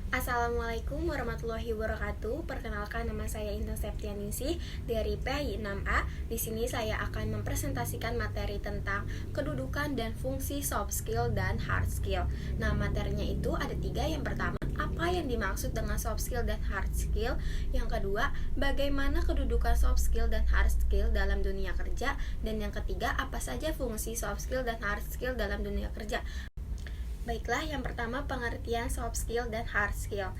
Assalamualaikum warahmatullahi wabarakatuh. Perkenalkan, nama saya Intan Septianingsih dari PHI 6A. Di sini saya akan mempresentasikan materi tentang kedudukan dan fungsi soft skill dan hard skill. Nah, materinya itu ada 3. Yang pertama, apa yang dimaksud dengan soft skill dan hard skill. Yang kedua, bagaimana kedudukan soft skill dan hard skill dalam dunia kerja. Dan yang ketiga, apa saja fungsi soft skill dan hard skill dalam dunia kerja. Baiklah, yang pertama pengertian soft skill dan hard skill.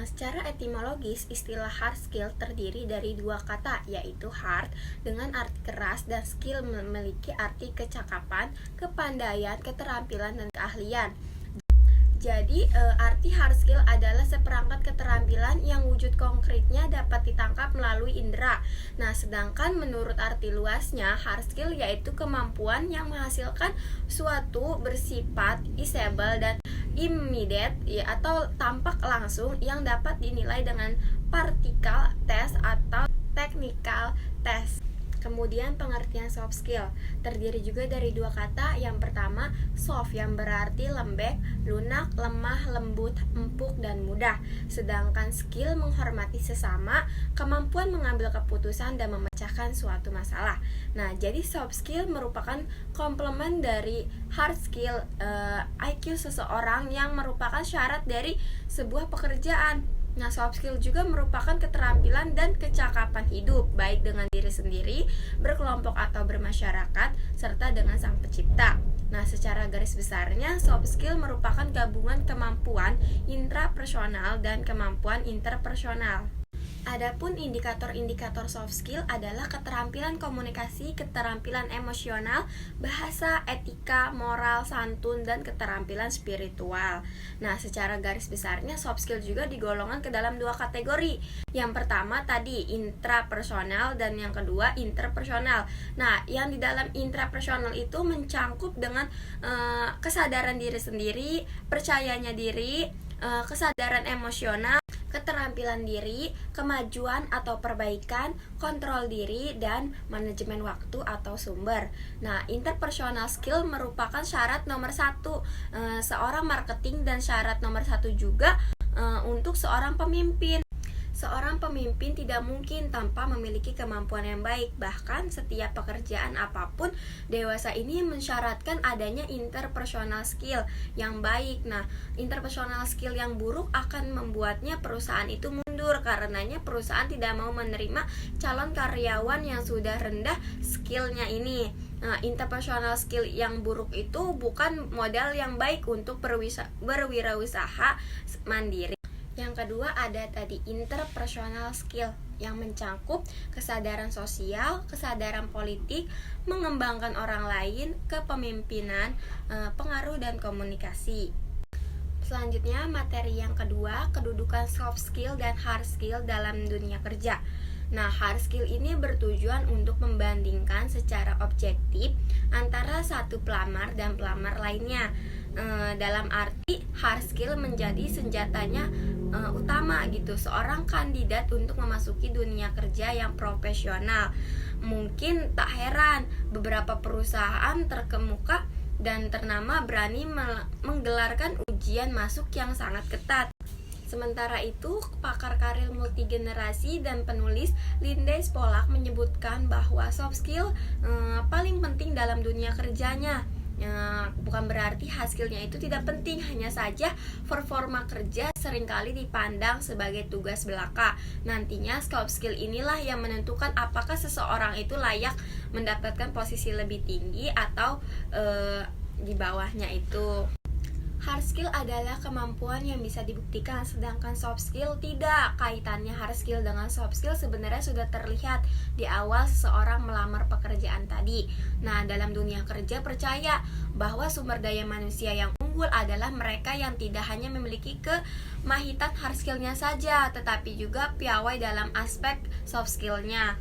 Secara etimologis, istilah hard skill terdiri dari 2 kata, yaitu hard dengan arti keras dan skill memiliki arti kecakapan, kepandaian, keterampilan, dan keahlian. Jadi, arti hard skill adalah seperangkat keterampilan yang wujud konkretnya dapat ditangkap melalui indera. Nah, sedangkan menurut arti luasnya, hard skill yaitu kemampuan yang menghasilkan suatu bersifat isable dan immediate atau tampak langsung yang dapat dinilai dengan partial test atau technical test. Kemudian pengertian soft skill terdiri juga dari 2 kata. Yang pertama, soft yang berarti lembek, lunak, lemah, lembut, empuk, dan mudah. Sedangkan skill menghormati sesama, kemampuan mengambil keputusan dan memecahkan suatu masalah. Nah, jadi soft skill merupakan komplement dari hard skill IQ seseorang yang merupakan syarat dari sebuah pekerjaan. Nah, soft skill juga merupakan keterampilan dan kecakapan hidup, baik dengan diri sendiri, berkelompok atau bermasyarakat, serta dengan sang pencipta. Nah, secara garis besarnya, soft skill merupakan gabungan kemampuan intrapersonal dan kemampuan interpersonal. Adapun indikator-indikator soft skill adalah keterampilan komunikasi, keterampilan emosional, bahasa, etika, moral, santun, dan keterampilan spiritual. Nah, secara garis besarnya soft skill juga digolongkan ke dalam 2 kategori. Yang pertama tadi intrapersonal dan yang kedua interpersonal. Nah, yang di dalam intrapersonal itu mencangkup dengan kesadaran diri sendiri, percayanya diri, kesadaran emosional, keterampilan diri, kemajuan atau perbaikan, kontrol diri, dan manajemen waktu atau sumber. Nah, interpersonal skill merupakan syarat nomor 1 seorang marketing dan syarat nomor 1 juga untuk seorang pemimpin. Seorang pemimpin tidak mungkin tanpa memiliki kemampuan yang baik. Bahkan setiap pekerjaan apapun dewasa ini mensyaratkan adanya interpersonal skill yang baik. Nah, interpersonal skill yang buruk akan membuatnya perusahaan itu mundur. Karenanya perusahaan tidak mau menerima calon karyawan yang sudah rendah skillnya ini. Nah, interpersonal skill yang buruk itu bukan modal yang baik untuk berwirausaha mandiri. Yang kedua ada tadi interpersonal skill yang mencangkup kesadaran sosial, kesadaran politik, mengembangkan orang lain, kepemimpinan, pengaruh dan komunikasi. Selanjutnya materi yang kedua, kedudukan soft skill dan hard skill dalam dunia kerja. Nah, hard skill ini bertujuan untuk membandingkan secara objektif antara satu pelamar dan pelamar lainnya. Dalam arti hard skill menjadi senjatanya utama gitu seorang kandidat untuk memasuki dunia kerja yang profesional. Mungkin tak heran beberapa perusahaan terkemuka dan ternama berani menggelarkan ujian masuk yang sangat ketat. Sementara itu, pakar karir multigenerasi dan penulis Lindsay Pollack menyebutkan bahwa soft skill paling penting dalam dunia kerjanya. Bukan berarti hard skillnya itu tidak penting, hanya saja performa kerja seringkali dipandang sebagai tugas belaka. Nantinya soft skill inilah yang menentukan apakah seseorang itu layak mendapatkan posisi lebih tinggi atau di bawahnya itu. Hard skill adalah kemampuan yang bisa dibuktikan, sedangkan soft skill tidak. Kaitannya hard skill dengan soft skill sebenarnya sudah terlihat di awal seseorang melamar pekerjaan tadi. Nah, dalam dunia kerja percaya bahwa sumber daya manusia yang unggul adalah mereka yang tidak hanya memiliki kemahiran hard skillnya saja, tetapi juga piawai dalam aspek soft skillnya.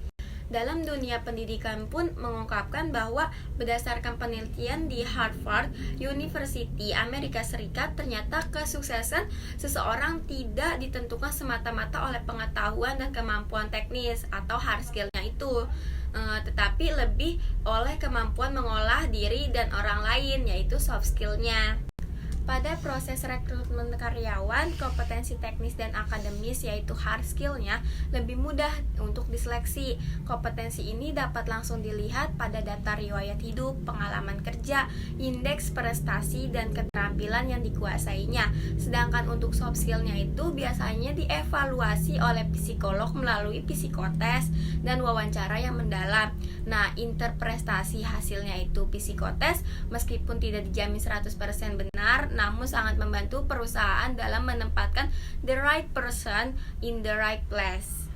Dalam dunia pendidikan pun mengungkapkan bahwa berdasarkan penelitian di Harvard University Amerika Serikat, ternyata kesuksesan seseorang tidak ditentukan semata-mata oleh pengetahuan dan kemampuan teknis atau hard skillnya itu, tetapi lebih oleh kemampuan mengolah diri dan orang lain, yaitu soft skillnya. Pada proses rekrutmen karyawan, kompetensi teknis dan akademis yaitu hard skill-nya lebih mudah untuk diseleksi. Kompetensi ini dapat langsung dilihat pada data riwayat hidup, pengalaman kerja, indeks prestasi, dan keterampilan yang dikuasainya. Sedangkan untuk soft skill-nya itu biasanya dievaluasi oleh psikolog melalui psikotes dan wawancara yang mendalam. Nah, interpretasi hasilnya itu psikotes meskipun tidak dijamin 100% benar, namun sangat membantu perusahaan dalam menempatkan the right person in the right place.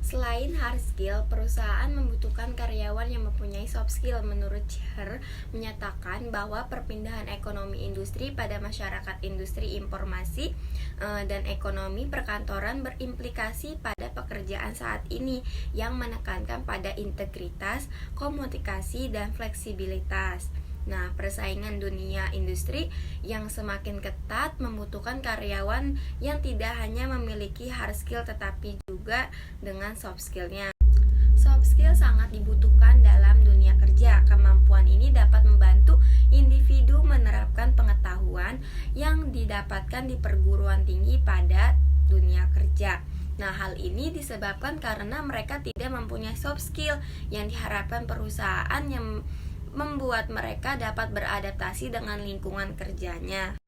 Selain hard skill, perusahaan membutuhkan karyawan yang mempunyai soft skill. Menurut Cher, menyatakan bahwa perpindahan ekonomi industri pada masyarakat industri informasi dan ekonomi perkantoran berimplikasi pada pekerjaan saat ini yang menekankan pada integritas, komunikasi, dan fleksibilitas. Nah, persaingan dunia industri yang semakin ketat membutuhkan karyawan yang tidak hanya memiliki hard skill tetapi juga dengan soft skill-nya. Soft skill sangat dibutuhkan dalam dunia kerja. Kemampuan ini dapat membantu individu menerapkan pengetahuan yang didapatkan di perguruan tinggi pada dunia kerja. Nah, hal ini disebabkan karena mereka tidak mempunyai soft skill yang diharapkan perusahaan yang membuat mereka dapat beradaptasi dengan lingkungan kerjanya.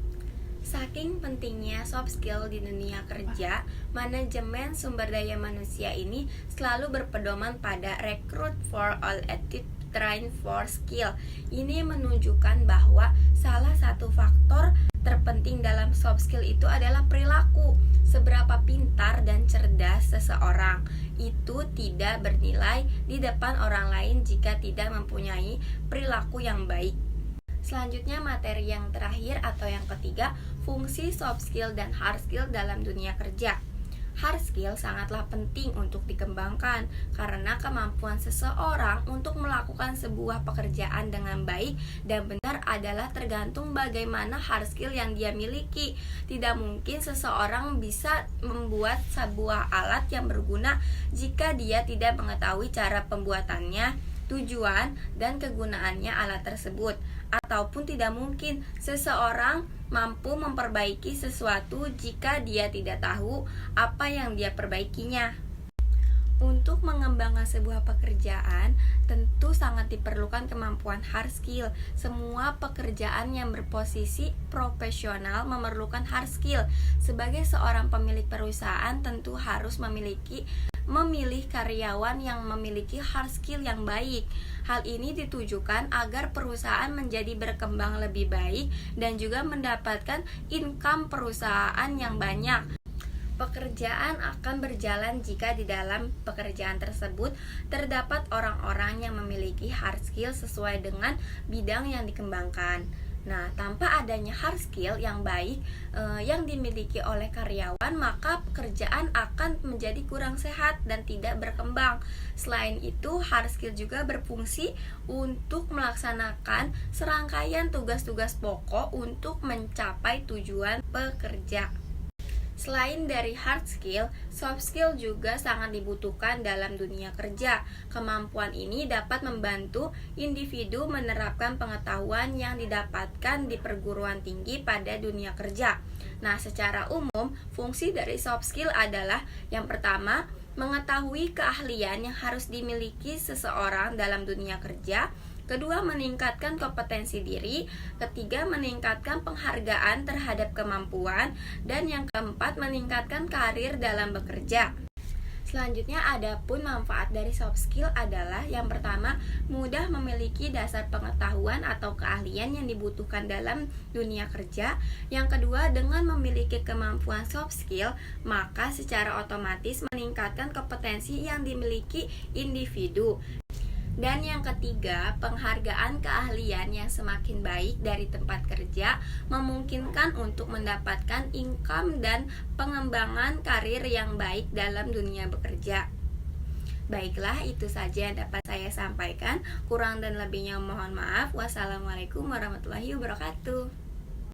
Saking pentingnya soft skill di dunia kerja, manajemen sumber daya manusia ini selalu berpedoman pada recruit for all attitude, train for skill. Ini menunjukkan bahwa salah satu faktor terpenting dalam soft skill itu adalah perilaku. Seberapa pintar dan cerdas seseorang itu tidak bernilai di depan orang lain jika tidak mempunyai perilaku yang baik. Selanjutnya materi yang terakhir atau yang ketiga, fungsi soft skill dan hard skill dalam dunia kerja. Hard skill sangatlah penting untuk dikembangkan karena kemampuan seseorang untuk melakukan sebuah pekerjaan dengan baik dan benar adalah tergantung bagaimana hard skill yang dia miliki. Tidak mungkin seseorang bisa membuat sebuah alat yang berguna jika dia tidak mengetahui cara pembuatannya, tujuan, dan kegunaannya alat tersebut. Ataupun tidak mungkin seseorang mampu memperbaiki sesuatu jika dia tidak tahu apa yang dia perbaikinya. Untuk mengembangkan sebuah pekerjaan, tentu sangat diperlukan kemampuan hard skill. Semua pekerjaan yang berposisi profesional memerlukan hard skill. Sebagai seorang pemilik perusahaan, tentu harus memilih karyawan yang memiliki hard skill yang baik. Hal ini ditujukan agar perusahaan menjadi berkembang lebih baik dan juga mendapatkan income perusahaan yang banyak. Pekerjaan akan berjalan jika di dalam pekerjaan tersebut terdapat orang-orang yang memiliki hard skill sesuai dengan bidang yang dikembangkan. Nah, tanpa adanya hard skill yang baik yang dimiliki oleh karyawan, maka pekerjaan akan menjadi kurang sehat dan tidak berkembang. Selain itu, hard skill juga berfungsi untuk melaksanakan serangkaian tugas-tugas pokok untuk mencapai tujuan pekerja. Selain dari hard skill, soft skill juga sangat dibutuhkan dalam dunia kerja. Kemampuan ini dapat membantu individu menerapkan pengetahuan yang didapatkan di perguruan tinggi pada dunia kerja. Nah, secara umum, fungsi dari soft skill adalah yang pertama, mengetahui keahlian yang harus dimiliki seseorang dalam dunia kerja. Kedua, meningkatkan kompetensi diri. Ketiga, meningkatkan penghargaan terhadap kemampuan. Dan yang keempat, meningkatkan karir dalam bekerja. Selanjutnya, adapun manfaat dari soft skill adalah yang pertama, mudah memiliki dasar pengetahuan atau keahlian yang dibutuhkan dalam dunia kerja. Yang kedua, dengan memiliki kemampuan soft skill, maka secara otomatis meningkatkan kompetensi yang dimiliki individu. Dan yang ketiga, penghargaan keahlian yang semakin baik dari tempat kerja memungkinkan untuk mendapatkan income dan pengembangan karir yang baik dalam dunia bekerja. Baiklah, itu saja yang dapat saya sampaikan. Kurang dan lebihnya mohon maaf. Wassalamualaikum warahmatullahi wabarakatuh.